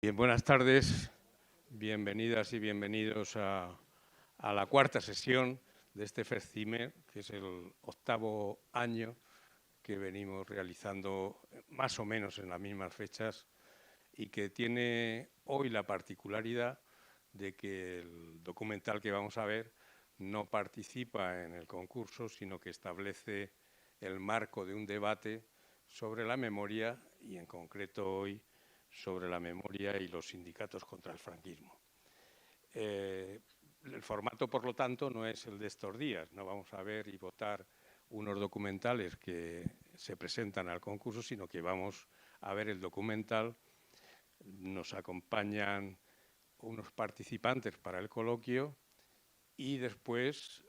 Bien, buenas tardes, bienvenidas y bienvenidos a la cuarta sesión de este FESCIME, que es el 8º año que venimos realizando más o menos en las mismas fechas y que tiene hoy la particularidad de que el documental que vamos a ver no participa en el concurso, sino que establece el marco de un debate sobre la memoria y, en concreto hoy, sobre la memoria y los sindicatos contra el franquismo. El formato, por lo tanto, no es el de estos días. No vamos a ver y votar unos documentales que se presentan al concurso, sino que vamos a ver el documental. Nos acompañan unos participantes para el coloquio y después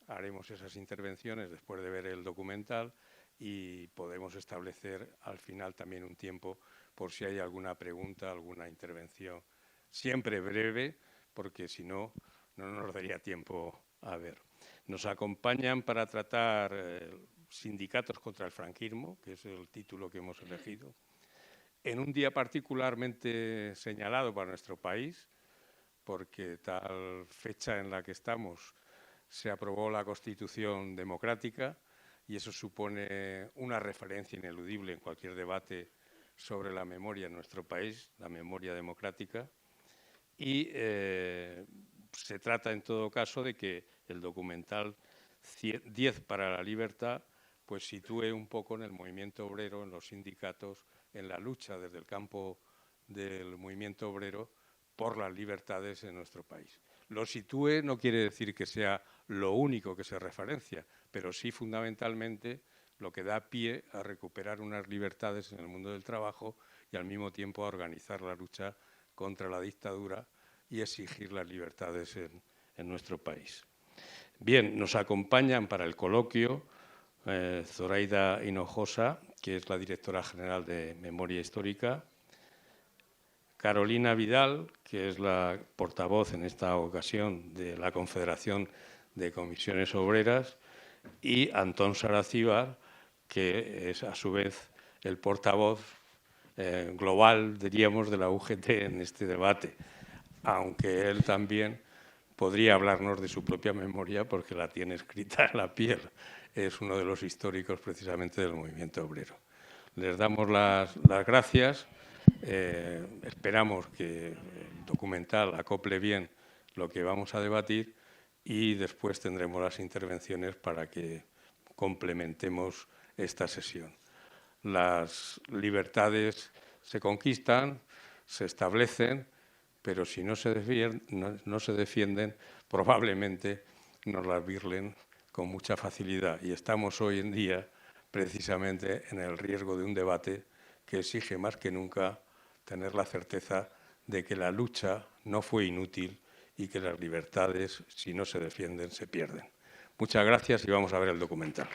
haremos esas intervenciones después de ver el documental y podemos establecer al final también un tiempo por si hay alguna pregunta, alguna intervención, siempre breve, porque si no, no nos daría tiempo a ver. Nos acompañan para tratar sindicatos contra el franquismo, que es el título que hemos elegido, en un día particularmente señalado para nuestro país, porque tal fecha en la que estamos se aprobó la Constitución democrática y eso supone una referencia ineludible en cualquier debate sobre la memoria en nuestro país, la memoria democrática. Y se trata, en todo caso, de que el documental 10 para la libertad pues sitúe un poco en el movimiento obrero, en los sindicatos, en la lucha desde el campo del movimiento obrero por las libertades en nuestro país. Lo sitúe no quiere decir que sea lo único que se referencia, pero sí fundamentalmente lo que da pie a recuperar unas libertades en el mundo del trabajo y al mismo tiempo a organizar la lucha contra la dictadura y exigir las libertades en nuestro país. Bien, nos acompañan para el coloquio Zoraida Hinojosa, que es la directora general de Memoria Histórica, Carolina Vidal, que es la portavoz en esta ocasión de la Confederación de Comisiones Obreras, y Antón Saracíbar, que es a su vez el portavoz global, diríamos, de la UGT en este debate, aunque él también podría hablarnos de su propia memoria porque la tiene escrita en la piel. Es uno de los históricos precisamente del movimiento obrero. Les damos las gracias. Esperamos que el documental acople bien lo que vamos a debatir y después tendremos las intervenciones para que complementemos esta sesión. Las libertades se conquistan, se establecen, pero si no se defienden, probablemente nos las birlen con mucha facilidad. Y estamos hoy en día precisamente en el riesgo de un debate que exige más que nunca tener la certeza de que la lucha no fue inútil y que las libertades, si no se defienden, se pierden. Muchas gracias y vamos a ver el documental.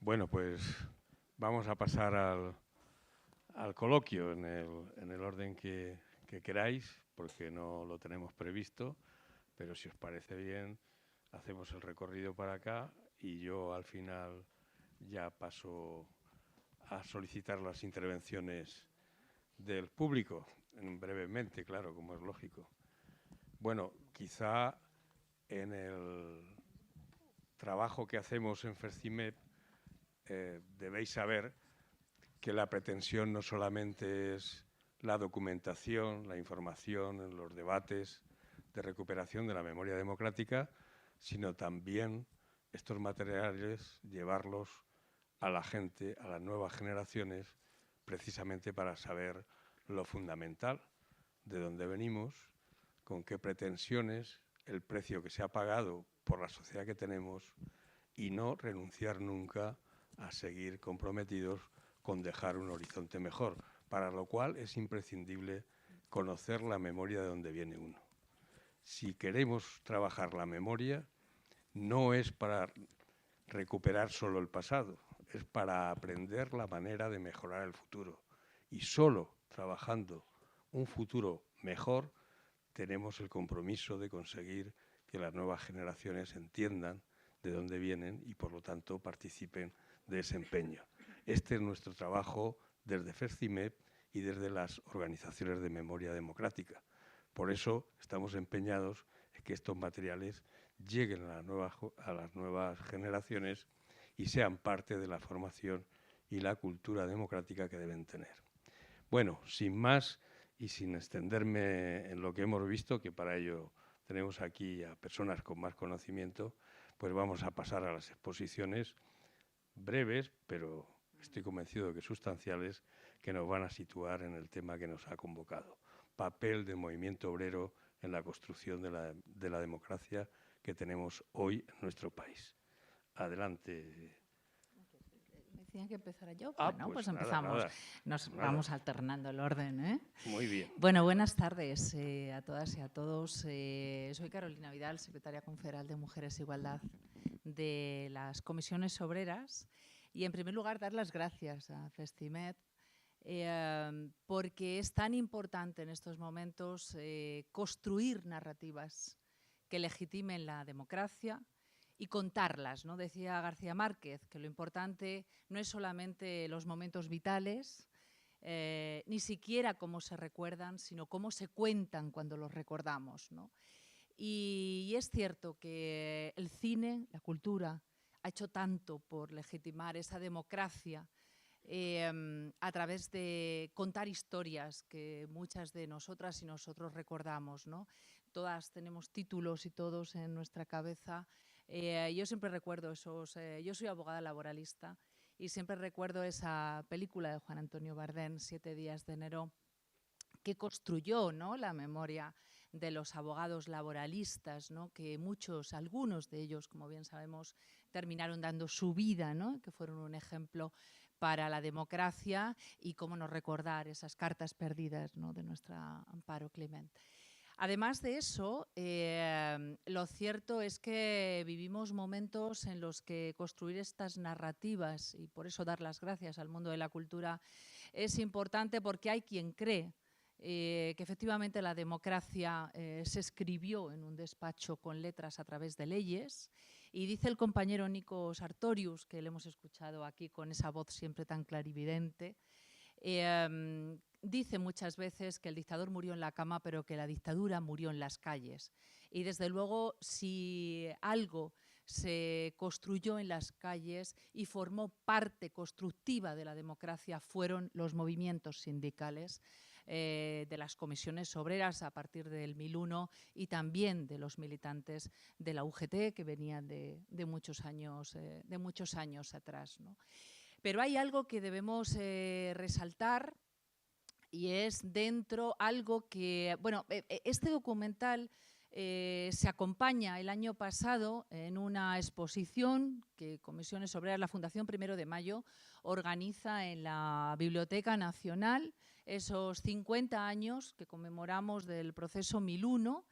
Bueno, pues vamos a pasar al coloquio en el orden que queráis, porque no lo tenemos previsto, pero si os parece bien, hacemos el recorrido para acá y yo al final ya paso a solicitar las intervenciones del público, brevemente, claro, como es lógico. Bueno, quizá en el trabajo que hacemos en FESCIME debéis saber que la pretensión no solamente es la documentación, la información, los debates de recuperación de la memoria democrática, sino también estos materiales llevarlos a la gente, a las nuevas generaciones, precisamente para saber lo fundamental, de dónde venimos, con qué pretensiones, el precio que se ha pagado por la sociedad que tenemos y no renunciar nunca a seguir comprometidos con dejar un horizonte mejor, para lo cual es imprescindible conocer la memoria de donde viene uno. Si queremos trabajar la memoria, no es para recuperar solo el pasado, es para aprender la manera de mejorar el futuro. Y solo trabajando un futuro mejor, tenemos el compromiso de conseguir que las nuevas generaciones entiendan de dónde vienen y, por lo tanto, participen de ese empeño. Este es nuestro trabajo desde FESCIMEP y desde las organizaciones de memoria democrática. Por eso estamos empeñados en que estos materiales lleguen a las nuevas generaciones y sean parte de la formación y la cultura democrática que deben tener. Bueno, sin más y sin extenderme en lo que hemos visto, que para ello tenemos aquí a personas con más conocimiento, pues vamos a pasar a las exposiciones breves, pero estoy convencido de que sustanciales, que nos van a situar en el tema que nos ha convocado. Papel del movimiento obrero en la construcción de la democracia que tenemos hoy en nuestro país. Adelante. Me decían que empezara yo. Bueno, Pues nada, empezamos. Nada. Vamos alternando el orden, ¿eh? Muy bien. Bueno, buenas tardes a todas y a todos. Soy Carolina Vidal, secretaria confederal de Mujeres e Igualdad de las Comisiones Obreras. Y, en primer lugar, dar las gracias a FESCIMEP porque es tan importante en estos momentos construir narrativas que legitimen la democracia y contarlas, ¿no? Decía García Márquez que lo importante no es solamente los momentos vitales, ni siquiera cómo se recuerdan, sino cómo se cuentan cuando los recordamos, ¿no? Y es cierto que el cine, la cultura, ha hecho tanto por legitimar esa democracia a través de contar historias que muchas de nosotras y nosotros recordamos, ¿no? Todas tenemos títulos y todos en nuestra cabeza. Yo siempre recuerdo esos... yo soy abogada laboralista y siempre recuerdo esa película de Juan Antonio Bardén, 7 días de enero, que construyó, ¿no?, la memoria de los abogados laboralistas, ¿no?, que algunos de ellos, como bien sabemos, terminaron dando su vida, ¿no?, que fueron un ejemplo para la democracia y cómo no recordar esas cartas perdidas, ¿no?, de nuestra Amparo Climent. Además de eso, lo cierto es que vivimos momentos en los que construir estas narrativas, y por eso dar las gracias al mundo de la cultura, es importante porque hay quien cree que efectivamente la democracia se escribió en un despacho con letras a través de leyes, y dice el compañero Nico Sartorius, que le hemos escuchado aquí con esa voz siempre tan clarividente, dice muchas veces que el dictador murió en la cama, pero que la dictadura murió en las calles. Y desde luego, si algo se construyó en las calles y formó parte constructiva de la democracia, fueron los movimientos sindicales de las comisiones obreras a partir del 2001 y también de los militantes de la UGT, que venían de muchos años atrás, ¿no? Pero hay algo que debemos resaltar, y es dentro algo que... Bueno, este documental se acompaña el año pasado en una exposición que Comisiones Obreras, la Fundación 1 de Mayo, organiza en la Biblioteca Nacional, esos 50 años que conmemoramos del proceso 1001,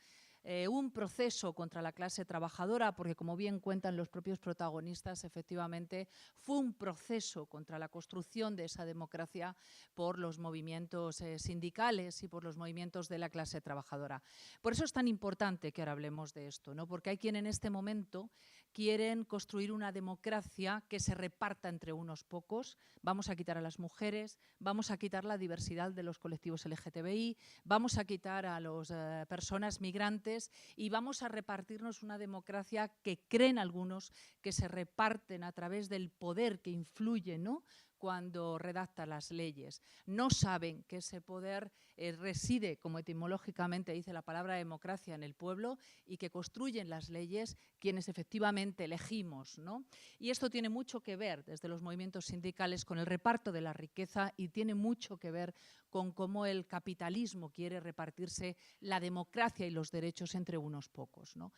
un proceso contra la clase trabajadora, porque, como bien cuentan los propios protagonistas, efectivamente fue un proceso contra la construcción de esa democracia por los movimientos sindicales y por los movimientos de la clase trabajadora. Por eso es tan importante que ahora hablemos de esto, ¿no? Porque hay quien en este momento quieren construir una democracia que se reparta entre unos pocos. Vamos a quitar a las mujeres, vamos a quitar la diversidad de los colectivos LGTBI, vamos a quitar a las personas migrantes y vamos a repartirnos una democracia que creen algunos que se reparten a través del poder que influye, ¿no?, cuando redacta las leyes. No saben que ese poder reside, como etimológicamente dice la palabra democracia, en el pueblo, y que construyen las leyes quienes efectivamente elegimos, ¿no? Y esto tiene mucho que ver desde los movimientos sindicales con el reparto de la riqueza y tiene mucho que ver con cómo el capitalismo quiere repartirse la democracia y los derechos entre unos pocos, ¿no?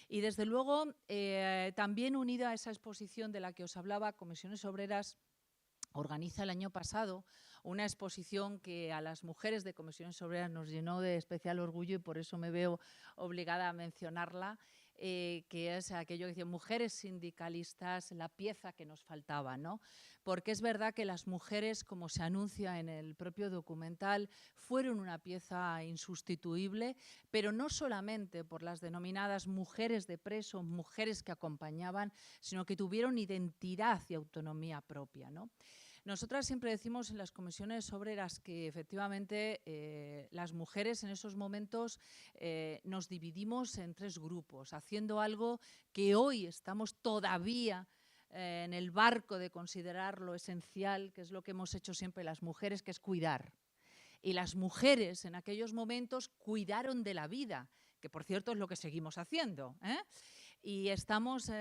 Y desde luego, también unida a esa exposición de la que os hablaba, Comisiones Obreras organiza el año pasado una exposición que a las mujeres de Comisiones Obreras nos llenó de especial orgullo y por eso me veo obligada a mencionarla, que es aquello que decía mujeres sindicalistas, la pieza que nos faltaba, ¿no? Porque es verdad que las mujeres, como se anuncia en el propio documental, fueron una pieza insustituible, pero no solamente por las denominadas mujeres de preso, mujeres que acompañaban, sino que tuvieron identidad y autonomía propia, ¿no? Nosotras siempre decimos en las comisiones obreras que efectivamente las mujeres en esos momentos nos dividimos en 3 grupos, haciendo algo que hoy estamos todavía en el barco de considerar lo esencial, que es lo que hemos hecho siempre las mujeres, que es cuidar. Y las mujeres en aquellos momentos cuidaron de la vida, que por cierto es lo que seguimos haciendo, ¿eh? Y estamos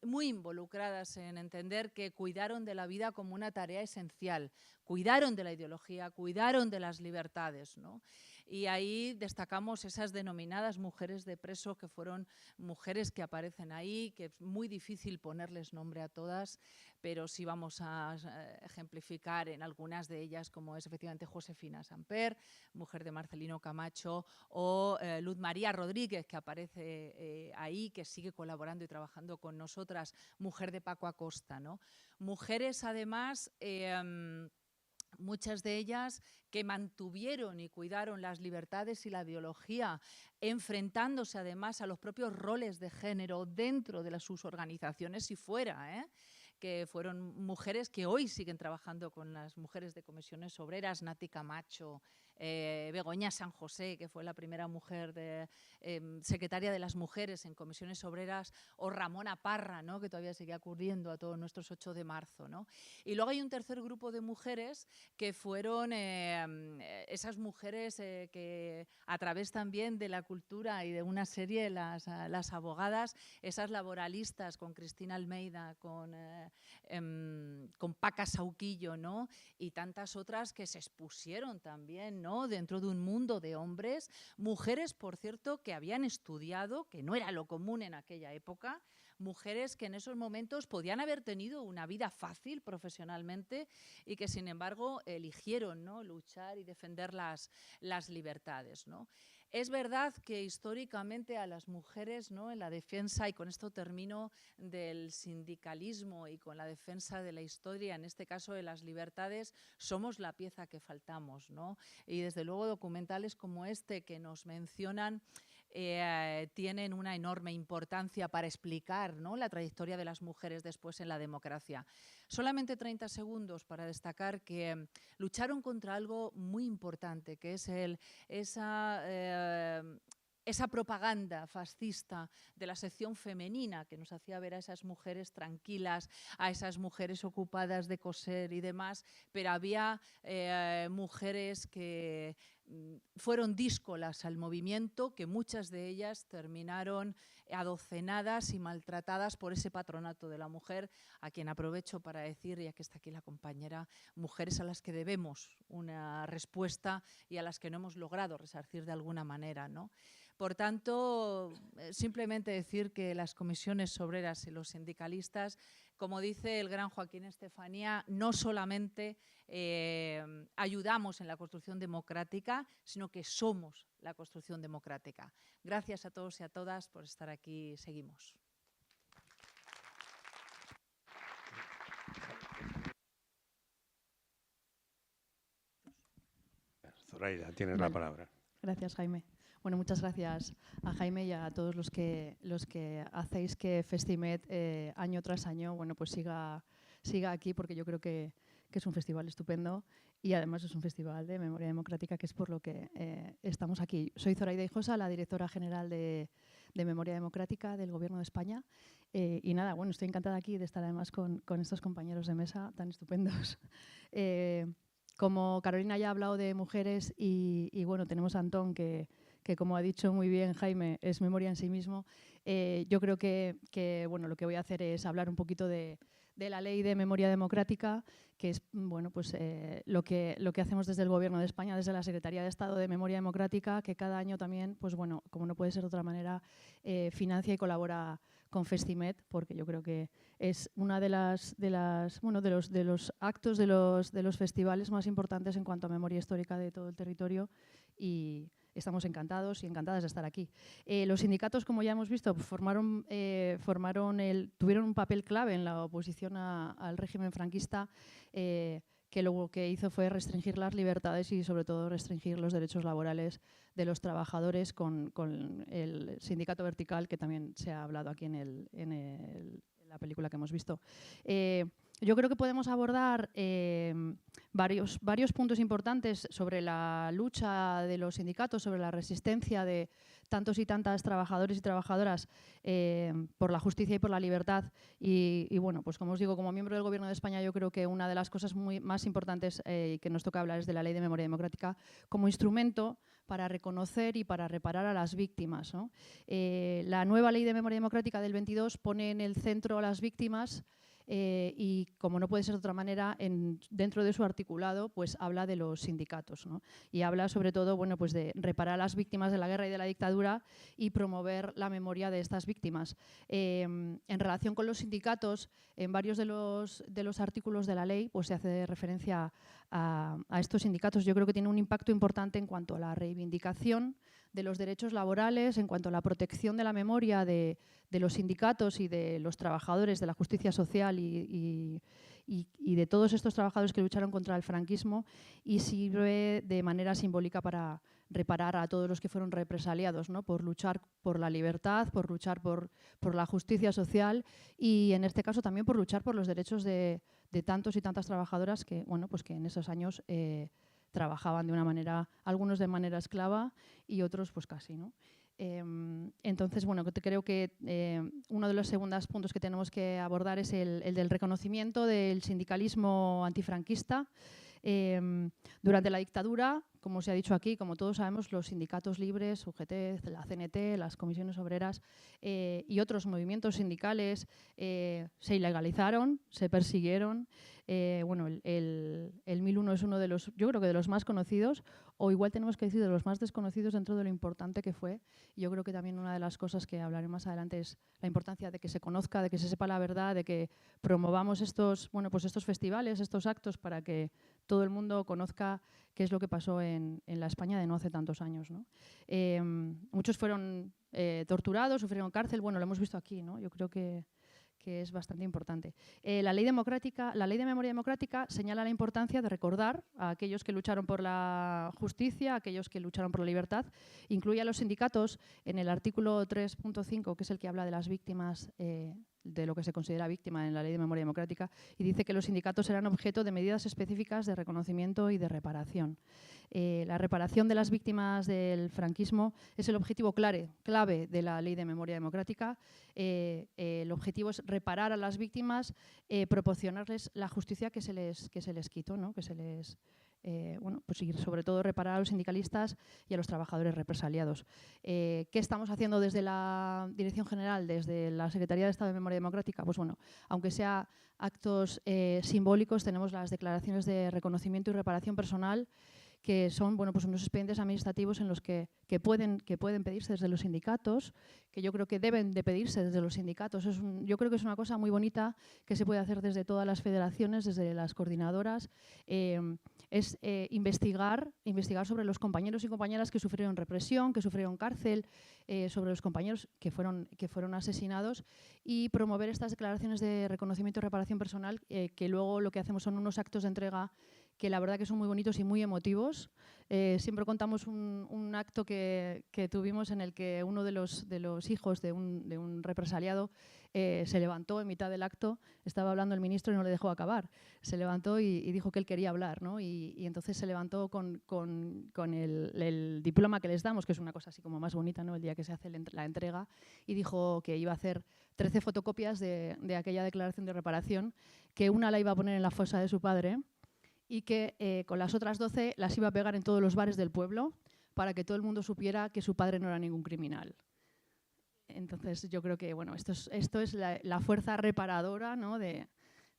muy involucradas en entender que cuidaron de la vida como una tarea esencial, cuidaron de la ideología, cuidaron de las libertades, ¿no? Y ahí destacamos esas denominadas mujeres de preso, que fueron mujeres que aparecen ahí, que es muy difícil ponerles nombre a todas, pero sí vamos a ejemplificar en algunas de ellas, como es efectivamente Josefina Samper, mujer de Marcelino Camacho, o Luz María Rodríguez, que aparece ahí, que sigue colaborando y trabajando con nosotras, mujer de Paco Acosta, ¿no? Mujeres, además, muchas de ellas que mantuvieron y cuidaron las libertades y la biología, enfrentándose además a los propios roles de género dentro de sus organizaciones y fuera, ¿eh? Que fueron mujeres que hoy siguen trabajando con las mujeres de Comisiones Obreras, Nati Camacho, Begoña San José, que fue la primera mujer secretaria de las mujeres en Comisiones Obreras, o Ramona Parra, ¿no? Que todavía sigue acudiendo a todos nuestros 8 de marzo, ¿no? Y luego hay un tercer grupo de mujeres que fueron esas mujeres que a través también de la cultura y de una serie, las abogadas, esas laboralistas con Cristina Almeida, con Paca Sauquillo, ¿no? Y tantas otras que se expusieron también, ¿no? Dentro de un mundo de hombres, mujeres, por cierto, que habían estudiado, que no era lo común en aquella época, mujeres que en esos momentos podían haber tenido una vida fácil profesionalmente y que sin embargo eligieron, ¿no? Luchar y defender las libertades, ¿no? Es verdad que históricamente a las mujeres, ¿no? En la defensa, y con esto termino, del sindicalismo y con la defensa de la historia, en este caso de las libertades, somos la pieza que faltamos, ¿no? Y desde luego documentales como este que nos mencionan tienen una enorme importancia para explicar, ¿no? La trayectoria de las mujeres después en la democracia. Solamente 30 segundos para destacar que lucharon contra algo muy importante, que es esa propaganda fascista de la sección femenina que nos hacía ver a esas mujeres tranquilas, a esas mujeres ocupadas de coser y demás, pero había mujeres que fueron díscolas al movimiento, que muchas de ellas terminaron adocenadas y maltratadas por ese patronato de la mujer, a quien aprovecho para decir, ya que está aquí la compañera, mujeres a las que debemos una respuesta y a las que no hemos logrado resarcir de alguna manera, ¿no? Por tanto, simplemente decir que las comisiones obreras y los sindicalistas, como dice el gran Joaquín Estefanía, no solamente ayudamos en la construcción democrática, sino que somos la construcción democrática. Gracias a todos y a todas por estar aquí. Seguimos. Zoraida, tienes la palabra. Gracias, Jaime. Bueno, muchas gracias a Jaime y a todos los que hacéis que Festimed año tras año, bueno, pues siga aquí, porque yo creo que es un festival estupendo y además es un festival de memoria democrática, que es por lo que estamos aquí. Soy Zoraida Hijosa, la directora general de Memoria Democrática del Gobierno de España. Y nada, bueno, estoy encantada aquí de estar además con estos compañeros de mesa tan estupendos. Como Carolina ya ha hablado de mujeres y bueno, tenemos a Antón, que como ha dicho muy bien Jaime, es memoria en sí mismo. Yo creo que bueno, lo que voy a hacer es hablar un poquito de la Ley de Memoria Democrática, que es bueno, pues, lo que hacemos desde el Gobierno de España, desde la Secretaría de Estado de Memoria Democrática, que cada año también, pues bueno, como no puede ser de otra manera, financia y colabora con Festimed, porque yo creo que es una de los actos de los festivales más importantes en cuanto a memoria histórica de todo el territorio, y estamos encantados y encantadas de estar aquí. Los sindicatos, como ya hemos visto, tuvieron un papel clave en la oposición al régimen franquista, que lo que hizo fue restringir las libertades y sobre todo restringir los derechos laborales de los trabajadores con el sindicato vertical, que también se ha hablado aquí en la película que hemos visto. Yo creo que podemos abordar varios puntos importantes sobre la lucha de los sindicatos, sobre la resistencia de tantos y tantas trabajadores y trabajadoras por la justicia y por la libertad. Y bueno, pues como os digo, como miembro del Gobierno de España, yo creo que una de las cosas más importantes que nos toca hablar es de la Ley de Memoria Democrática como instrumento para reconocer y para reparar a las víctimas, ¿no? La nueva Ley de Memoria Democrática del 22 pone en el centro a las víctimas y, como no puede ser de otra manera, dentro de su articulado pues habla de los sindicatos, ¿no? Y habla sobre todo, bueno, pues de reparar a las víctimas de la guerra y de la dictadura y promover la memoria de estas víctimas. En relación con los sindicatos, en varios de los artículos de la ley pues se hace referencia a estos sindicatos. Yo creo que tiene un impacto importante en cuanto a la reivindicación de los derechos laborales, en cuanto a la protección de la memoria de los sindicatos y de los trabajadores de la justicia social y de todos estos trabajadores que lucharon contra el franquismo, y sirve de manera simbólica para reparar a todos los que fueron represaliados, ¿no? Por luchar por la libertad, por luchar por la justicia social y, en este caso, también por luchar por los derechos de tantos y tantas trabajadoras que, bueno, pues que en esos años trabajaban de una manera, algunos de manera esclava y otros pues casi, ¿no? Entonces, bueno, creo que uno de los segundos puntos que tenemos que abordar es el del reconocimiento del sindicalismo antifranquista. Durante la dictadura, como se ha dicho aquí, como todos sabemos, los sindicatos libres, UGT, la CNT, las comisiones obreras y otros movimientos sindicales se ilegalizaron, se persiguieron. Bueno, el 1001 es uno de los, yo creo que de los más conocidos, o igual tenemos que decir de los más desconocidos dentro de lo importante que fue. Yo creo que también una de las cosas que hablaré más adelante es la importancia de que se conozca, de que se sepa la verdad, de que promovamos estos festivales, estos actos, para que todo el mundo conozca qué es lo que pasó en la España de no hace tantos años, ¿no? Muchos fueron torturados, sufrieron cárcel, bueno, lo hemos visto aquí, ¿no? Yo creo que es bastante importante. La Ley de Memoria Democrática señala la importancia de recordar a aquellos que lucharon por la justicia, a aquellos que lucharon por la libertad. Incluye a los sindicatos en el artículo 3.5, que es el que habla de las víctimas, de lo que se considera víctima en la Ley de Memoria Democrática, y dice que los sindicatos serán objeto de medidas específicas de reconocimiento y de reparación. La reparación de las víctimas del franquismo es el objetivo clave de la Ley de Memoria Democrática. El objetivo es reparar a las víctimas, proporcionarles la justicia que se les quitó, ¿no? Que se les, bueno, pues y sobre todo reparar a los sindicalistas y a los trabajadores represaliados. ¿Qué estamos haciendo desde la Dirección General, desde la Secretaría de Estado de Memoria Democrática? Pues bueno, aunque sea actos simbólicos, tenemos las declaraciones de reconocimiento y reparación personal, que son, bueno, pues unos expedientes administrativos en los que pueden pedirse desde los sindicatos, que yo creo que deben de pedirse desde los sindicatos. Yo creo que es una cosa muy bonita que se puede hacer desde todas las federaciones, desde las coordinadoras. Es investigar sobre los compañeros y compañeras que sufrieron represión, que sufrieron cárcel, sobre los compañeros que fueron asesinados, y promover estas declaraciones de reconocimiento y reparación personal, que luego lo que hacemos son unos actos de entrega que la verdad que son muy bonitos y muy emotivos. Siempre contamos un acto que tuvimos en el que uno de los hijos de un represaliado se levantó en mitad del acto, estaba hablando el ministro y no le dejó acabar. Se levantó y dijo que él quería hablar, ¿no? Y entonces se levantó con el diploma que les damos, que es una cosa así como más bonita, ¿no? El día que se hace la entrega, y dijo que iba a hacer 13 fotocopias de aquella declaración de reparación, que una la iba a poner en la fosa de su padre, y que con las otras 12 las iba a pegar en todos los bares del pueblo para que todo el mundo supiera que su padre no era ningún criminal. Entonces yo creo que, bueno, esto es la fuerza reparadora, ¿no? de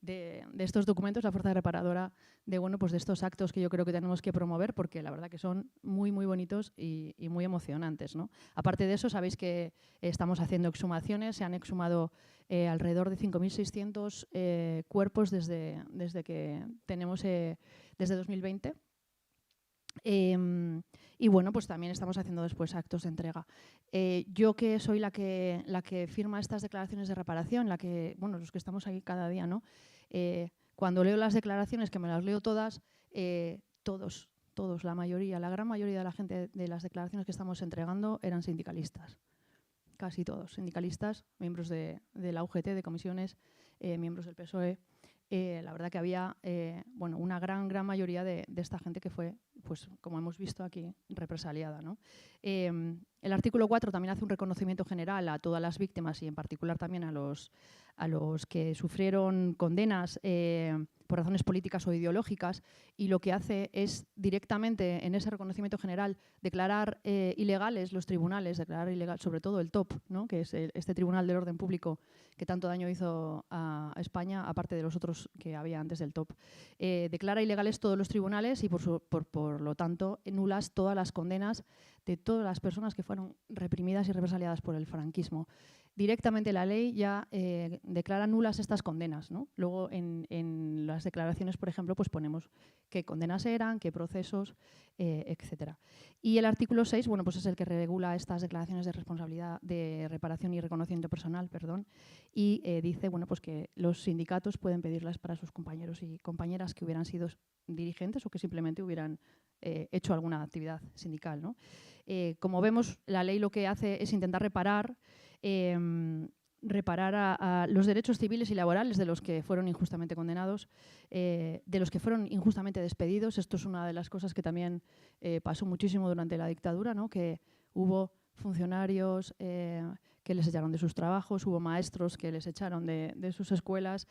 estos documentos, la fuerza reparadora de, bueno, pues de estos actos que yo creo que tenemos que promover, porque la verdad que son muy, muy bonitos y muy emocionantes, ¿no? Aparte de eso, sabéis que estamos haciendo exhumaciones, se han exhumado alrededor de 5.600 cuerpos desde que tenemos, desde 2020. Y bueno, pues también estamos haciendo después actos de entrega. Yo que soy la que firma estas declaraciones de reparación, bueno, los que estamos aquí cada día, ¿no? Cuando leo las declaraciones, que me las leo todas, todos, la mayoría, la gran mayoría de la gente de las declaraciones que estamos entregando eran sindicalistas. Casi todos, sindicalistas, miembros de la UGT, de comisiones, miembros del PSOE. La verdad que había bueno, una gran mayoría de esta gente que fue, pues, como hemos visto aquí, represaliada, ¿no? El artículo 4 también hace un reconocimiento general a todas las víctimas y en particular también a los que sufrieron condenas por razones políticas o ideológicas, y lo que hace es directamente en ese reconocimiento general declarar ilegales los tribunales, declarar ilegal sobre todo el TOP, ¿no? Que es este Tribunal del Orden Público que tanto daño hizo a España, aparte de los otros que había antes del TOP. Declara ilegales todos los tribunales y por lo tanto nulas todas las condenas de todas las personas que fueron reprimidas y represaliadas por el franquismo. Directamente la ley ya declara nulas estas condenas, ¿no? Luego en las declaraciones, por ejemplo, pues ponemos qué condenas eran, qué procesos, etcétera. Y el artículo 6, bueno, pues es el que regula estas declaraciones de responsabilidad, de reparación y reconocimiento personal, perdón, y dice, bueno, pues que los sindicatos pueden pedirlas para sus compañeros y compañeras que hubieran sido dirigentes o que simplemente hubieran hecho alguna actividad sindical, ¿no? Como vemos, la ley lo que hace es intentar reparar a los derechos civiles y laborales de los que fueron injustamente condenados, de los que fueron injustamente despedidos. Esto es una de las cosas que también pasó muchísimo durante la dictadura, ¿no? Que hubo funcionarios que les echaron de sus trabajos, hubo maestros que les echaron de sus escuelas,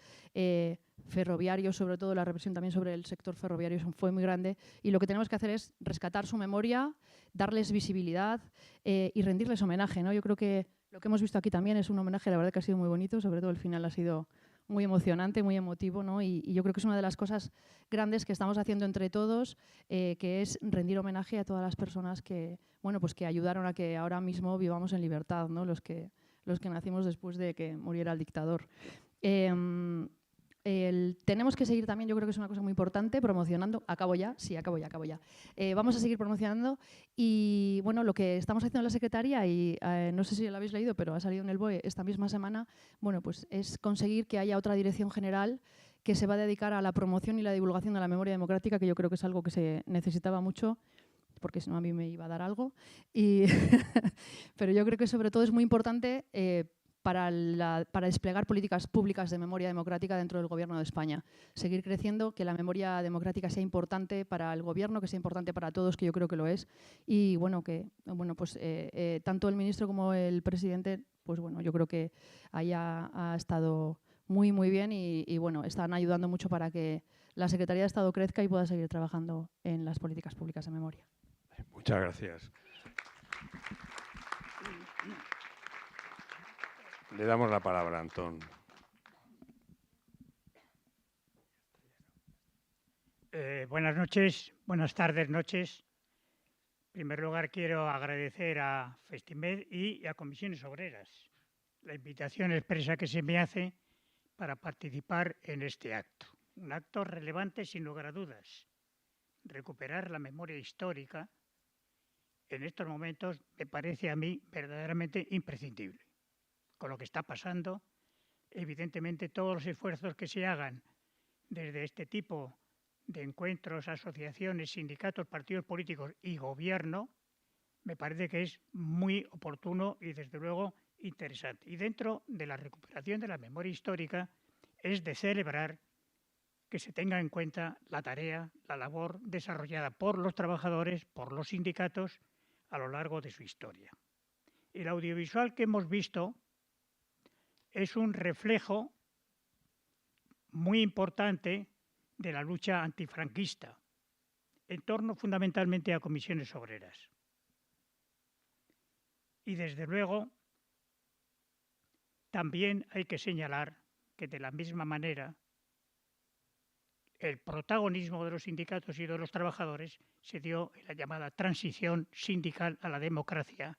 ferroviarios, sobre todo la represión también sobre el sector ferroviario fue muy grande, y lo que tenemos que hacer es rescatar su memoria, darles visibilidad y rendirles homenaje, ¿no? Yo creo que lo que hemos visto aquí también es un homenaje, la verdad que ha sido muy bonito, sobre todo el final ha sido muy emocionante, muy emotivo, ¿no? Y yo creo que es una de las cosas grandes que estamos haciendo entre todos, que es rendir homenaje a todas las personas que, bueno, pues que ayudaron a que ahora mismo vivamos en libertad, ¿no? Los que nacimos después de que muriera el dictador. Tenemos que seguir también, yo creo que es una cosa muy importante, promocionando. Acabo ya. Vamos a seguir promocionando y, bueno, lo que estamos haciendo en la Secretaría, y no sé si lo habéis leído, pero ha salido en el BOE esta misma semana, bueno, pues es conseguir que haya otra dirección general que se va a dedicar a la promoción y la divulgación de la memoria democrática, que yo creo que es algo que se necesitaba mucho, porque si no a mí me iba a dar algo. Pero yo creo que sobre todo es muy importante para desplegar políticas públicas de memoria democrática dentro del Gobierno de España. Seguir creciendo, que la memoria democrática sea importante para el Gobierno, que sea importante para todos, que yo creo que lo es. Y bueno, pues tanto el ministro como el presidente, pues bueno, yo creo que ha estado muy bien y bueno, están ayudando mucho para que la Secretaría de Estado crezca y pueda seguir trabajando en las políticas públicas de memoria. Muchas gracias. Le damos la palabra a Antón. Buenas noches, buenas tardes, noches. En primer lugar, quiero agradecer a Festimed y a Comisiones Obreras la invitación expresa que se me hace para participar en este acto. Un acto relevante, sin lugar a dudas. Recuperar la memoria histórica en estos momentos me parece a mí verdaderamente imprescindible. Con lo que está pasando, evidentemente todos los esfuerzos que se hagan desde este tipo de encuentros, asociaciones, sindicatos, partidos políticos y gobierno, me parece que es muy oportuno y desde luego interesante. Y dentro de la recuperación de la memoria histórica es de celebrar que se tenga en cuenta la tarea, la labor desarrollada por los trabajadores, por los sindicatos a lo largo de su historia. El audiovisual que hemos visto es un reflejo muy importante de la lucha antifranquista, en torno fundamentalmente a Comisiones Obreras. Y desde luego, también hay que señalar que de la misma manera el protagonismo de los sindicatos y de los trabajadores se dio en la llamada transición sindical a la democracia,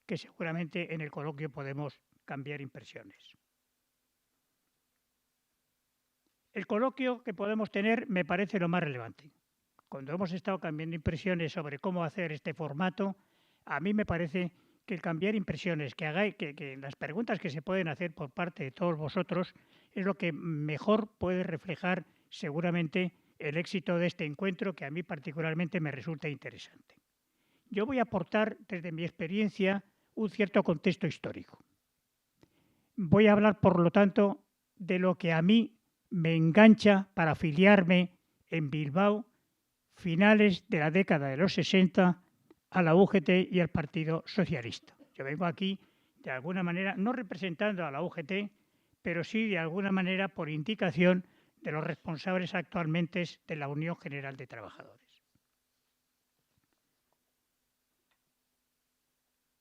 que seguramente en el coloquio podemos cambiar impresiones. El coloquio que podemos tener me parece lo más relevante. Cuando hemos estado cambiando impresiones sobre cómo hacer este formato, a mí me parece que el cambiar impresiones, que las preguntas que se pueden hacer por parte de todos vosotros es lo que mejor puede reflejar seguramente el éxito de este encuentro, que a mí particularmente me resulta interesante. Yo voy a aportar desde mi experiencia un cierto contexto histórico. Voy a hablar, por lo tanto, de lo que a mí me engancha para afiliarme en Bilbao, finales de la década de los 60, a la UGT y al Partido Socialista. Yo vengo aquí, de alguna manera, no representando a la UGT, pero sí, de alguna manera, por indicación de los responsables actualmente de la Unión General de Trabajadores.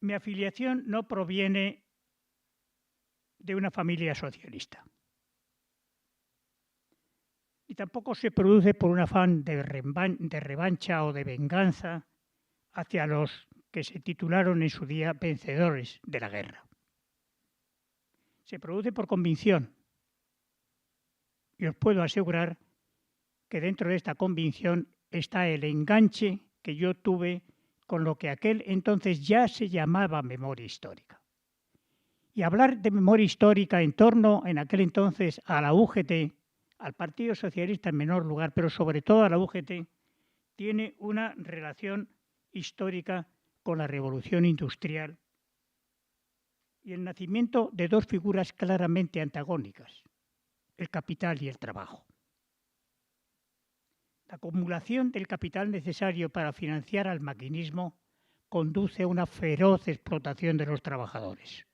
Mi afiliación no proviene de una familia socialista. Y tampoco se produce por un afán de revancha o de venganza hacia los que se titularon en su día vencedores de la guerra. Se produce por convicción. Y os puedo asegurar que dentro de esta convicción está el enganche que yo tuve con lo que aquel entonces ya se llamaba memoria histórica. Y hablar de memoria histórica en torno en aquel entonces a la UGT, al Partido Socialista en menor lugar, pero sobre todo a la UGT, tiene una relación histórica con la Revolución Industrial y el nacimiento de dos figuras claramente antagónicas, el capital y el trabajo. La acumulación del capital necesario para financiar al maquinismo conduce a una feroz explotación de los trabajadores.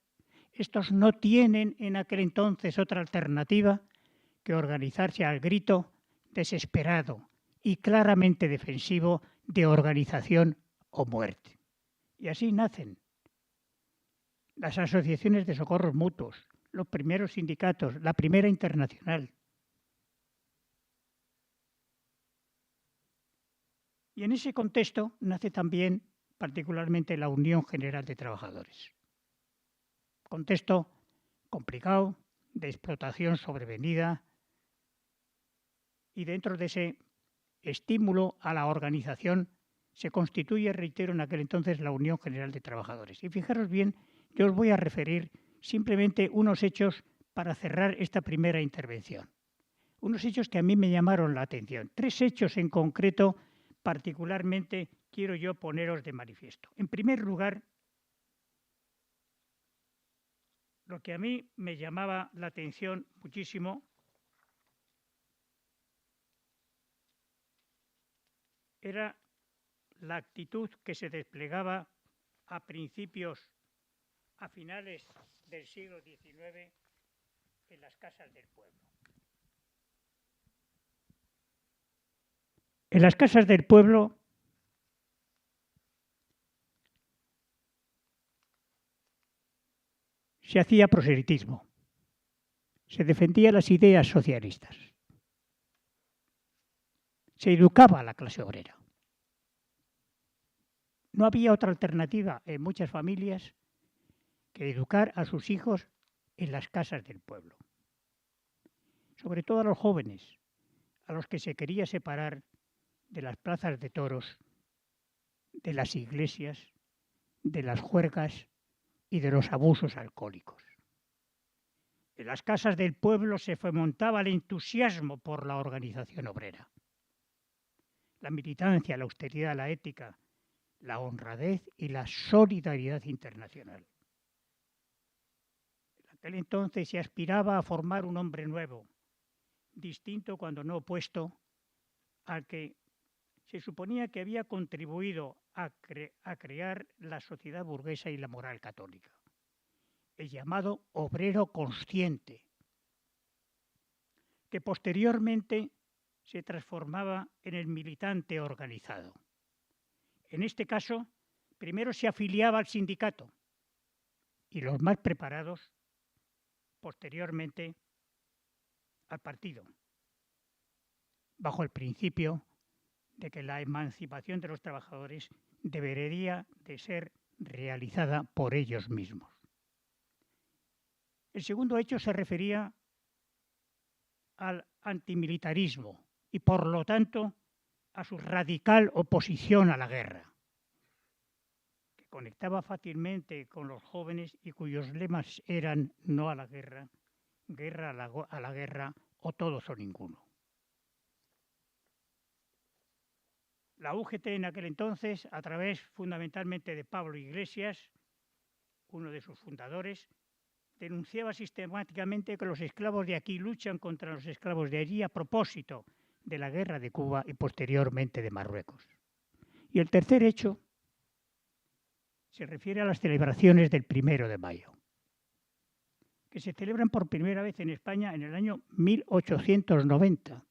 Estos no tienen en aquel entonces otra alternativa que organizarse al grito desesperado y claramente defensivo de organización o muerte. Y así nacen las asociaciones de socorros mutuos, los primeros sindicatos, la primera internacional. Y en ese contexto nace también particularmente la Unión General de Trabajadores. Contexto complicado, de explotación sobrevenida, y dentro de ese estímulo a la organización se constituye, reitero, en aquel entonces la Unión General de Trabajadores. Y fijaros bien, yo os voy a referir simplemente unos hechos para cerrar esta primera intervención. Unos hechos que a mí me llamaron la atención. 3 hechos en concreto, particularmente, quiero yo poneros de manifiesto. En primer lugar, lo que a mí me llamaba la atención muchísimo era la actitud que se desplegaba a finales del siglo XIX en las casas del pueblo. En las casas del pueblo se hacía proselitismo, se defendían las ideas socialistas, se educaba a la clase obrera. No había otra alternativa en muchas familias que educar a sus hijos en las casas del pueblo. Sobre todo a los jóvenes, a los que se quería separar de las plazas de toros, de las iglesias, de las juergas y de los abusos alcohólicos. En las casas del pueblo se fomentaba el entusiasmo por la organización obrera. La militancia, la austeridad, la ética, la honradez y la solidaridad internacional. En aquel entonces se aspiraba a formar un hombre nuevo, distinto cuando no opuesto al que se suponía que había contribuido a crear la sociedad burguesa y la moral católica. El llamado obrero consciente, que posteriormente se transformaba en el militante organizado. En este caso, primero se afiliaba al sindicato y los más preparados, posteriormente, al partido. bajo el principio de que la emancipación de los trabajadores debería de ser realizada por ellos mismos. El segundo hecho se refería al antimilitarismo y, por lo tanto, a su radical oposición a la guerra, que conectaba fácilmente con los jóvenes y cuyos lemas eran no a la guerra, guerra a la guerra o todos o ninguno. La UGT en aquel entonces, a través fundamentalmente de Pablo Iglesias, uno de sus fundadores, denunciaba sistemáticamente que los esclavos de aquí luchan contra los esclavos de allí a propósito de la guerra de Cuba y posteriormente de Marruecos. Y el tercer hecho se refiere a las celebraciones del 1 de mayo, que se celebran por primera vez en España en el año 1890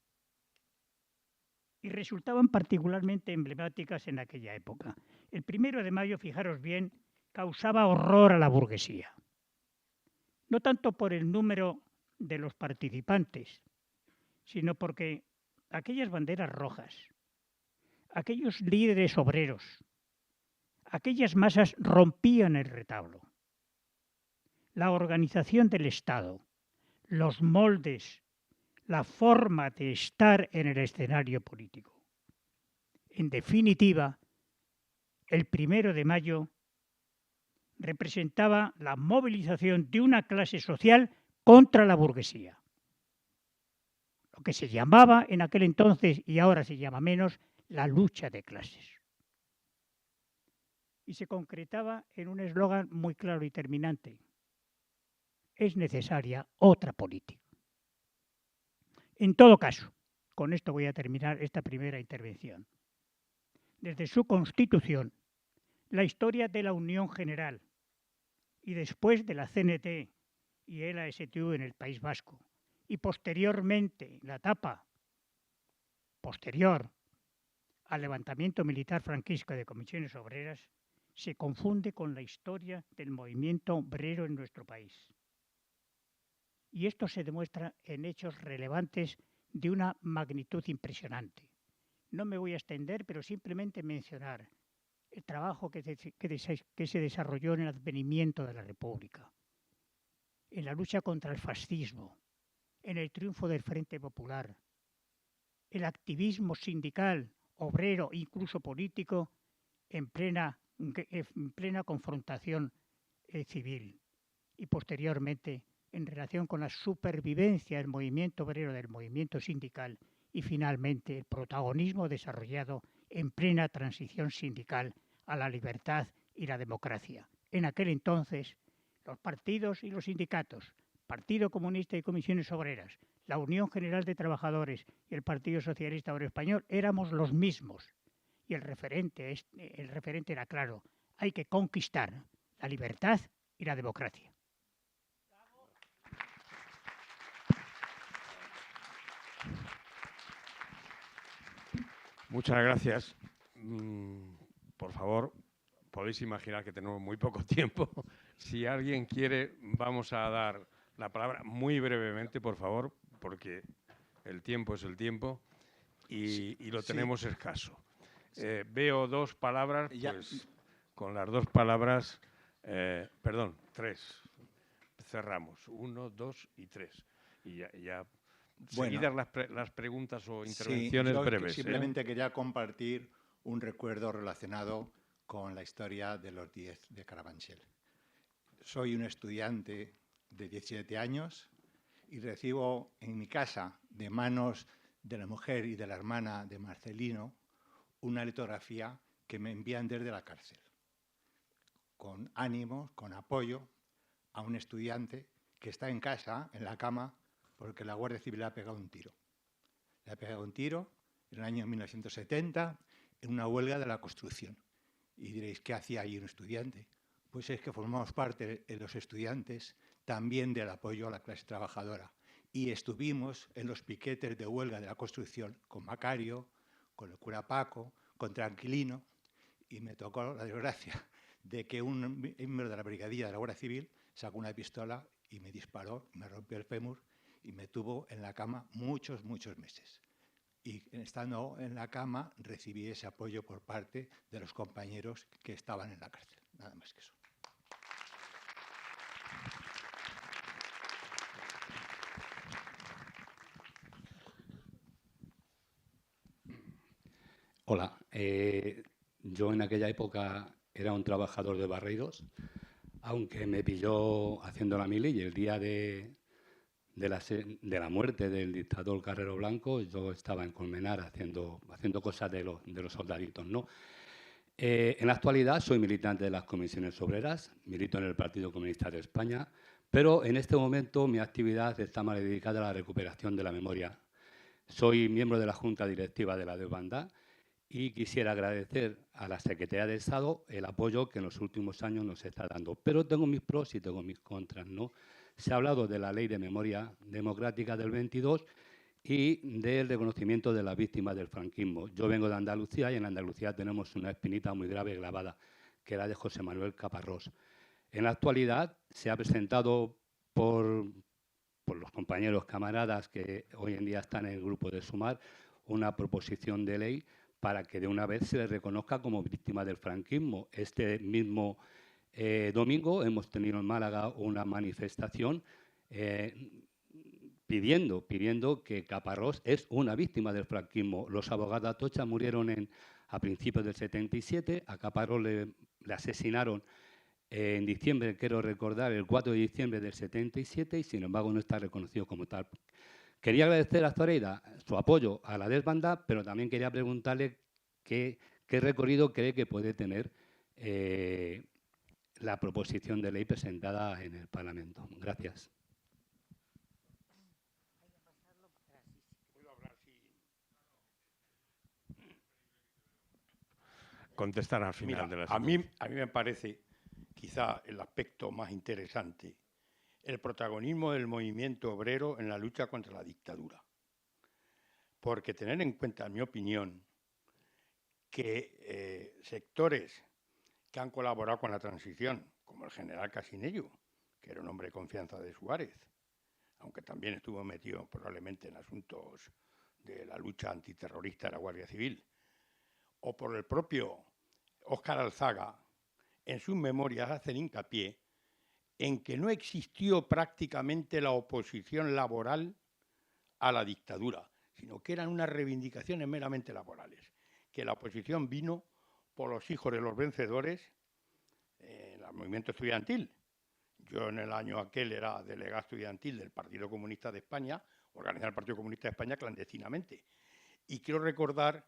y resultaban particularmente emblemáticas en aquella época. El 1 de mayo, fijaros bien, causaba horror a la burguesía, no tanto por el número de los participantes, sino porque aquellas banderas rojas, aquellos líderes obreros, aquellas masas rompían el retablo. La organización del Estado, los moldes, la forma de estar en el escenario político. En definitiva, el 1 de mayo representaba la movilización de una clase social contra la burguesía. Lo que se llamaba en aquel entonces, y ahora se llama menos, la lucha de clases. Y se concretaba en un eslogan muy claro y terminante: es necesaria otra política. En todo caso, con esto voy a terminar esta primera intervención. Desde su constitución, la historia de la Unión General y después de la CNT y el ASTU en el País Vasco y posteriormente la etapa posterior al levantamiento militar franquista de comisiones obreras se confunde con la historia del movimiento obrero en nuestro país. Y esto se demuestra en hechos relevantes de una magnitud impresionante. No me voy a extender, pero simplemente mencionar el trabajo que se desarrolló en el advenimiento de la República, en la lucha contra el fascismo, en el triunfo del Frente Popular, el activismo sindical, obrero e incluso político en plena confrontación civil y posteriormente en relación con la supervivencia del movimiento obrero, del movimiento sindical y finalmente el protagonismo desarrollado en plena transición sindical a la libertad y la democracia. En aquel entonces, los partidos y los sindicatos, Partido Comunista y Comisiones Obreras, la Unión General de Trabajadores y el Partido Socialista Obrero Español éramos los mismos. Y el referente era claro: hay que conquistar la libertad y la democracia. Muchas gracias. Por favor, podéis imaginar que tenemos muy poco tiempo. Si alguien quiere, vamos a dar la palabra muy brevemente, por favor, porque el tiempo es el tiempo y lo tenemos escaso. Veo dos palabras, pues con las dos palabras, perdón, tres. Cerramos. 1, 2 y 3. Y ya bueno, seguidas las preguntas o intervenciones breves. Simplemente quería compartir un recuerdo relacionado con la historia de los 10 de Carabanchel. Soy un estudiante de 17 años y recibo en mi casa, de manos de la mujer y de la hermana de Marcelino, una litografía que me envían desde la cárcel, con ánimo, con apoyo a un estudiante que está en casa, en la cama, porque la Guardia Civil le ha pegado un tiro. Le ha pegado un tiro en el año 1970 en una huelga de la construcción. Y diréis, ¿qué hacía ahí un estudiante? Pues es que formamos parte de los estudiantes también del apoyo a la clase trabajadora. Y estuvimos en los piquetes de huelga de la construcción con Macario, con el cura Paco, con Tranquilino, y me tocó la desgracia de que un miembro de la brigadilla de la Guardia Civil sacó una pistola y me disparó, me rompió el fémur y me tuvo en la cama muchos meses. y estando en la cama recibí ese apoyo por parte de los compañeros que estaban en la cárcel. Nada más que eso. Hola, yo en aquella época era un trabajador de Barreiros, aunque me pilló haciendo la mili y el día de la muerte del dictador Carrero Blanco yo estaba en Colmenar haciendo cosas de los soldaditos, ¿no? En la actualidad soy militante de las comisiones obreras, milito en el Partido Comunista de España, pero en este momento mi actividad está más dedicada a la recuperación de la memoria. Soy miembro de la Junta Directiva de la Desbandá y quisiera agradecer a la Secretaría de Estado el apoyo que en los últimos años nos está dando. Pero tengo mis pros y tengo mis contras, ¿no? Se ha hablado de la Ley de Memoria Democrática del 22 y del reconocimiento de las víctimas del franquismo. Yo vengo de Andalucía y en Andalucía tenemos una espinita muy grave clavada, que era de José Manuel Caparrós. En la actualidad se ha presentado por los compañeros camaradas que hoy en día están en el grupo de Sumar una proposición de ley para que de una vez se les reconozca como víctima del franquismo. Este mismo domingo hemos tenido en Málaga una manifestación pidiendo que Caparrós es una víctima del franquismo. Los abogados de Atocha murieron a principios del 77, a Caparrós le asesinaron en diciembre, quiero recordar, el 4 de diciembre del 77 y sin embargo no está reconocido como tal. Quería agradecer a Zoraida su apoyo a la desbandada, pero también quería preguntarle qué recorrido cree que puede tener la proposición de ley presentada en el Parlamento. Gracias. Contestar al final de la a mí me parece quizá el aspecto más interesante el protagonismo del movimiento obrero en la lucha contra la dictadura. Porque tener en cuenta, en mi opinión, que sectores que han colaborado con la transición, como el general Casinello, que era un hombre de confianza de Suárez, aunque también estuvo metido probablemente en asuntos de la lucha antiterrorista de la Guardia Civil, o por el propio Óscar Alzaga, en sus memorias hacen hincapié en que no existió prácticamente la oposición laboral a la dictadura, sino que eran unas reivindicaciones meramente laborales, que la oposición vino por los hijos de los vencedores en el movimiento estudiantil. Yo en el año aquel era delegado estudiantil del Partido Comunista de España, organizaba el Partido Comunista de España clandestinamente. Y quiero recordar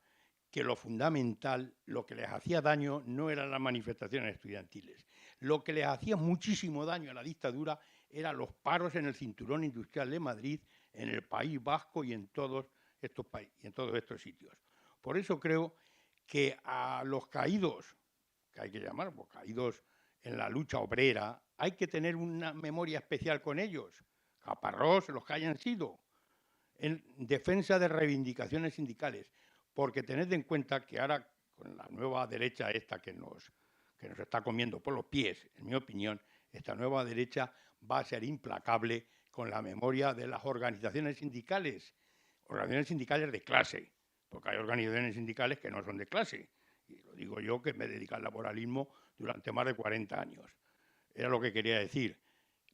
que lo fundamental, lo que les hacía daño no eran las manifestaciones estudiantiles. Lo que les hacía muchísimo daño a la dictadura eran los paros en el cinturón industrial de Madrid, en el País Vasco y en todos estos países, y en todos estos sitios. Por eso creo que a los caídos, que hay que llamar, pues, caídos en la lucha obrera, hay que tener una memoria especial con ellos. Caparrós, los que hayan sido, en defensa de reivindicaciones sindicales. Porque tened en cuenta que ahora, con la nueva derecha esta que nos está comiendo por los pies, en mi opinión, esta nueva derecha va a ser implacable con la memoria de las organizaciones sindicales de clase, porque hay organizaciones sindicales que no son de clase. Y lo digo yo, que me dedico al laboralismo durante más de 40 años. Era lo que quería decir.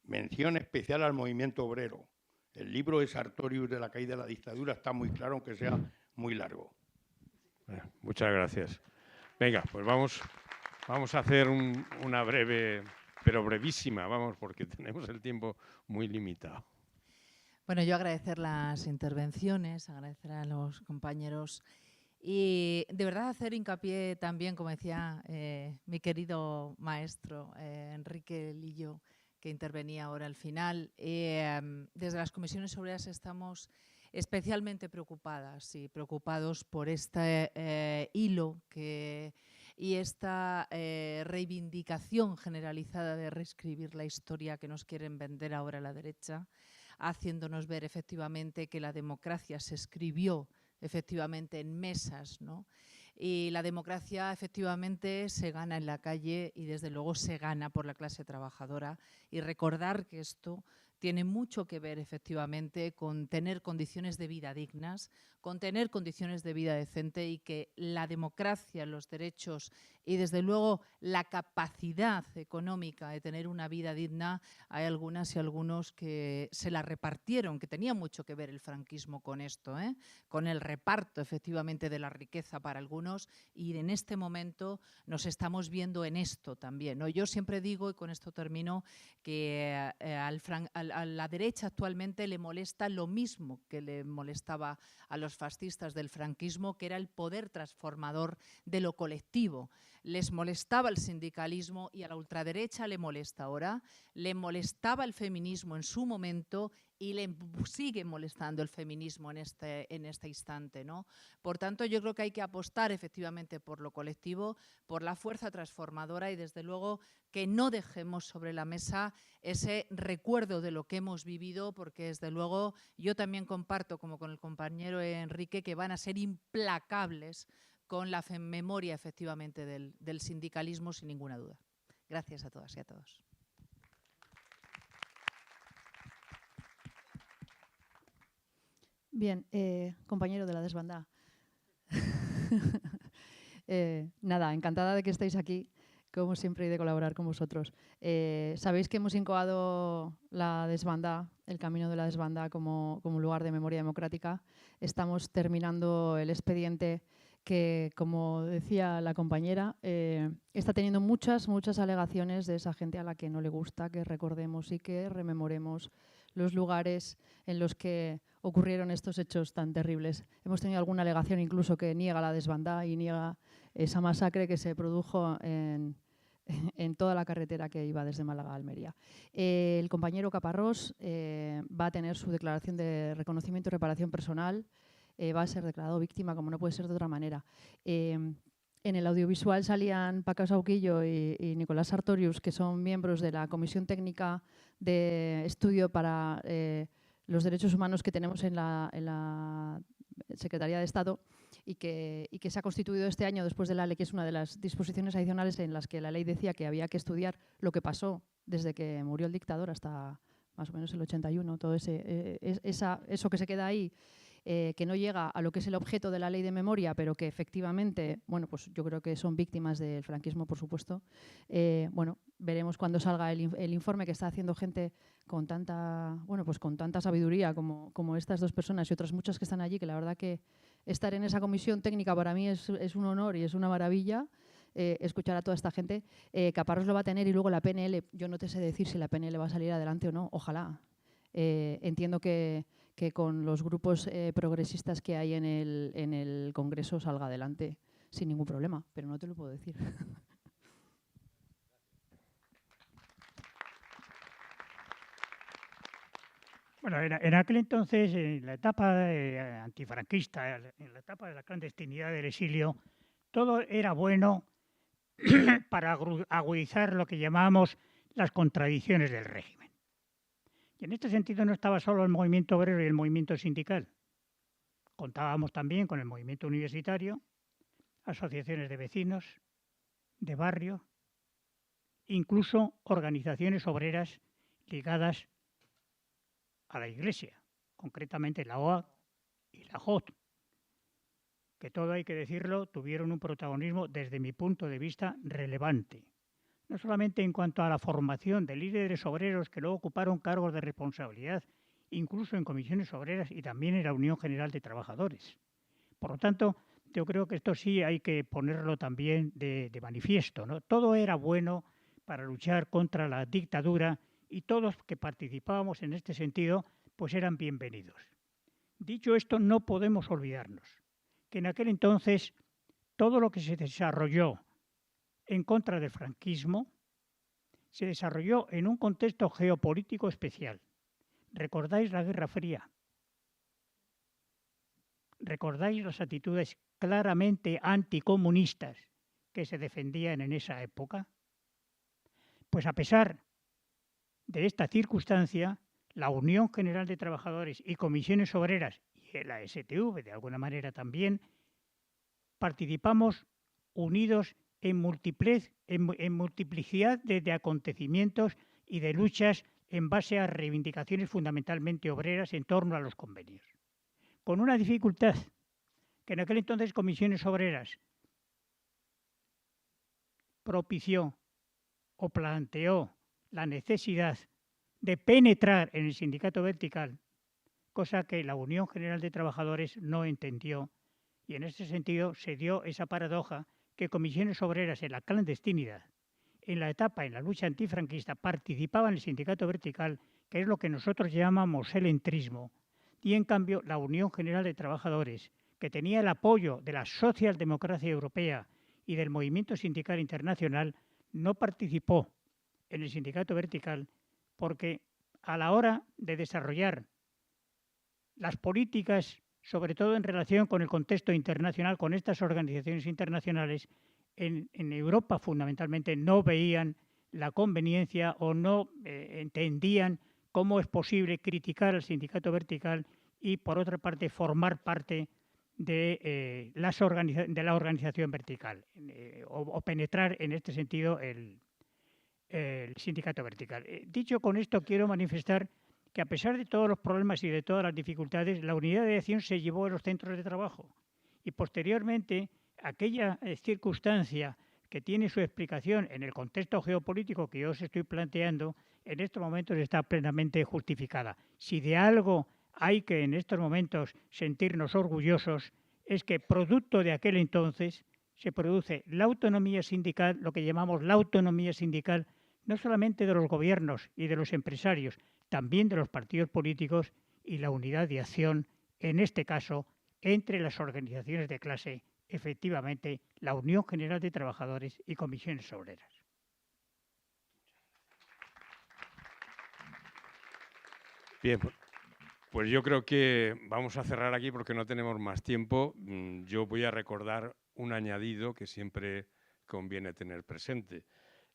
Mención especial al movimiento obrero. El libro de Sartorius de la caída de la dictadura está muy claro, aunque sea muy largo. Muchas gracias. Venga, pues vamos a hacer una breve, pero brevísima, porque tenemos el tiempo muy limitado. Bueno, yo agradecer las intervenciones, agradecer a los compañeros y de verdad hacer hincapié también, como decía mi querido maestro Enrique Lillo, que intervenía ahora al final. Desde las comisiones obreras estamos especialmente preocupadas y preocupados por este hilo y esta reivindicación generalizada de reescribir la historia que nos quieren vender ahora la derecha, haciéndonos ver efectivamente que la democracia se escribió efectivamente en mesas, ¿no? Y la democracia efectivamente se gana en la calle y desde luego se gana por la clase trabajadora. Y recordar que esto tiene mucho que ver efectivamente con tener condiciones de vida dignas, con tener condiciones de vida decente y que la democracia, los derechos y desde luego la capacidad económica de tener una vida digna, hay algunas y algunos que se la repartieron, que tenía mucho que ver el franquismo con esto, con el reparto efectivamente de la riqueza para algunos, y en este momento nos estamos viendo en esto también, ¿no? Yo siempre digo, y con esto termino, que a la derecha actualmente le molesta lo mismo que le molestaba a los fascistas del franquismo, que era el poder transformador de lo colectivo. Les molestaba el sindicalismo y a la ultraderecha le molesta ahora, le molestaba el feminismo en su momento y le sigue molestando el feminismo en este instante, ¿no? Por tanto, yo creo que hay que apostar efectivamente por lo colectivo, por la fuerza transformadora y desde luego que no dejemos sobre la mesa ese recuerdo de lo que hemos vivido, porque desde luego yo también comparto, como con el compañero Enrique, que van a ser implacables con la memoria efectivamente del sindicalismo, sin ninguna duda. Gracias a todas y a todos. Bien, compañero de la desbandada. Nada, encantada de que estéis aquí, como siempre, y de colaborar con vosotros. Sabéis que hemos incoado la desbandada, el camino de la desbandada como lugar de memoria democrática. Estamos terminando el expediente que, como decía la compañera, está teniendo muchas alegaciones de esa gente a la que no le gusta que recordemos y que rememoremos los lugares en los que ocurrieron estos hechos tan terribles. Hemos tenido alguna alegación incluso que niega la desbandada y niega esa masacre que se produjo en toda la carretera que iba desde Málaga a Almería. El compañero Caparrós va a tener su declaración de reconocimiento y reparación personal, va a ser declarado víctima, como no puede ser de otra manera. En el audiovisual salían Paco Sauquillo y Nicolás Sartorius, que son miembros de la Comisión Técnica de Estudio para los Derechos Humanos que tenemos en la Secretaría de Estado y que se ha constituido este año después de la ley, que es una de las disposiciones adicionales en las que la ley decía que había que estudiar lo que pasó desde que murió el dictador hasta más o menos el 81, todo eso que se queda ahí, que no llega a lo que es el objeto de la ley de memoria, pero que efectivamente, bueno, pues yo creo que son víctimas del franquismo, por supuesto. Bueno, veremos cuando salga el informe que está haciendo gente con tanta, bueno, pues con tanta sabiduría como estas dos personas y otras muchas que están allí, que la verdad que estar en esa comisión técnica para mí es un honor y es una maravilla. Escuchar a toda esta gente. Caparrós lo va a tener y luego la PNL, yo no te sé decir si la PNL va a salir adelante o no, ojalá. Entiendo que con los grupos progresistas que hay en el Congreso salga adelante sin ningún problema, pero no te lo puedo decir. Bueno, en aquel entonces, en la etapa antifranquista, en la etapa de la clandestinidad del exilio, todo era bueno para agudizar lo que llamábamos las contradicciones del régimen. Y en este sentido no estaba solo el movimiento obrero y el movimiento sindical. Contábamos también con el movimiento universitario, asociaciones de vecinos, de barrio, incluso organizaciones obreras ligadas a la Iglesia, concretamente la OA y la JOT, que todo hay que decirlo, tuvieron un protagonismo desde mi punto de vista relevante, no solamente en cuanto a la formación de líderes obreros que luego ocuparon cargos de responsabilidad, incluso en comisiones obreras y también en la Unión General de Trabajadores. Por lo tanto, yo creo que esto sí hay que ponerlo también de manifiesto, ¿no? Todo era bueno para luchar contra la dictadura y todos que participábamos en este sentido pues eran bienvenidos. Dicho esto, no podemos olvidarnos que en aquel entonces todo lo que se desarrolló en contra del franquismo se desarrolló en un contexto geopolítico especial. ¿Recordáis la Guerra Fría? ¿Recordáis las actitudes claramente anticomunistas que se defendían en esa época? Pues a pesar de esta circunstancia, la Unión General de Trabajadores y Comisiones Obreras y la STV, de alguna manera también, participamos unidos en multiplicidad de acontecimientos y de luchas en base a reivindicaciones fundamentalmente obreras en torno a los convenios. con una dificultad, que en aquel entonces Comisiones Obreras propició o planteó la necesidad de penetrar en el sindicato vertical, cosa que la Unión General de Trabajadores no entendió, y en ese sentido se dio esa paradoja que Comisiones Obreras en la clandestinidad, en la etapa, en la lucha antifranquista, participaba en el sindicato vertical, que es lo que nosotros llamamos el entrismo, y en cambio la Unión General de Trabajadores, que tenía el apoyo de la socialdemocracia europea y del movimiento sindical internacional, no participó en el sindicato vertical porque a la hora de desarrollar las políticas, sobre todo en relación con el contexto internacional, con estas organizaciones internacionales, en Europa fundamentalmente no veían la conveniencia o no entendían cómo es posible criticar al sindicato vertical y, por otra parte, formar parte de la organización vertical o penetrar en este sentido el sindicato vertical. Dicho con esto, quiero manifestar que a pesar de todos los problemas y de todas las dificultades, la unidad de acción se llevó a los centros de trabajo y posteriormente aquella circunstancia que tiene su explicación en el contexto geopolítico que yo os estoy planteando, en estos momentos está plenamente justificada. Si de algo hay que en estos momentos sentirnos orgullosos, es que producto de aquel entonces se produce la autonomía sindical, lo que llamamos la autonomía sindical, no solamente de los gobiernos y de los empresarios, también de los partidos políticos y la unidad de acción, en este caso, entre las organizaciones de clase, efectivamente, la Unión General de Trabajadores y Comisiones Obreras. Bien, pues yo creo que vamos a cerrar aquí porque no tenemos más tiempo. Yo voy a recordar un añadido que siempre conviene tener presente.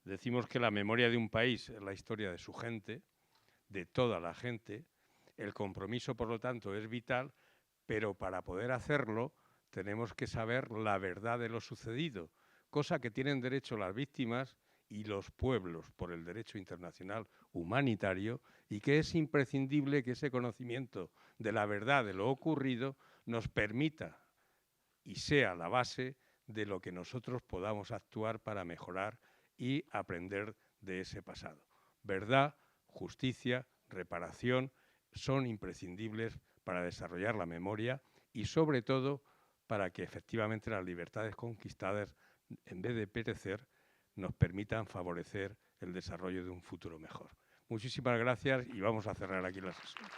Decimos que la memoria de un país es la historia de su gente, de toda la gente. El compromiso, por lo tanto, es vital, pero para poder hacerlo tenemos que saber la verdad de lo sucedido, cosa que tienen derecho las víctimas y los pueblos por el derecho internacional humanitario, y que es imprescindible que ese conocimiento de la verdad de lo ocurrido nos permita y sea la base de lo que nosotros podamos actuar para mejorar y aprender de ese pasado. Verdad, justicia, reparación son imprescindibles para desarrollar la memoria y, sobre todo, para que efectivamente las libertades conquistadas, en vez de perecer, nos permitan favorecer el desarrollo de un futuro mejor. Muchísimas gracias y vamos a cerrar aquí la sesión.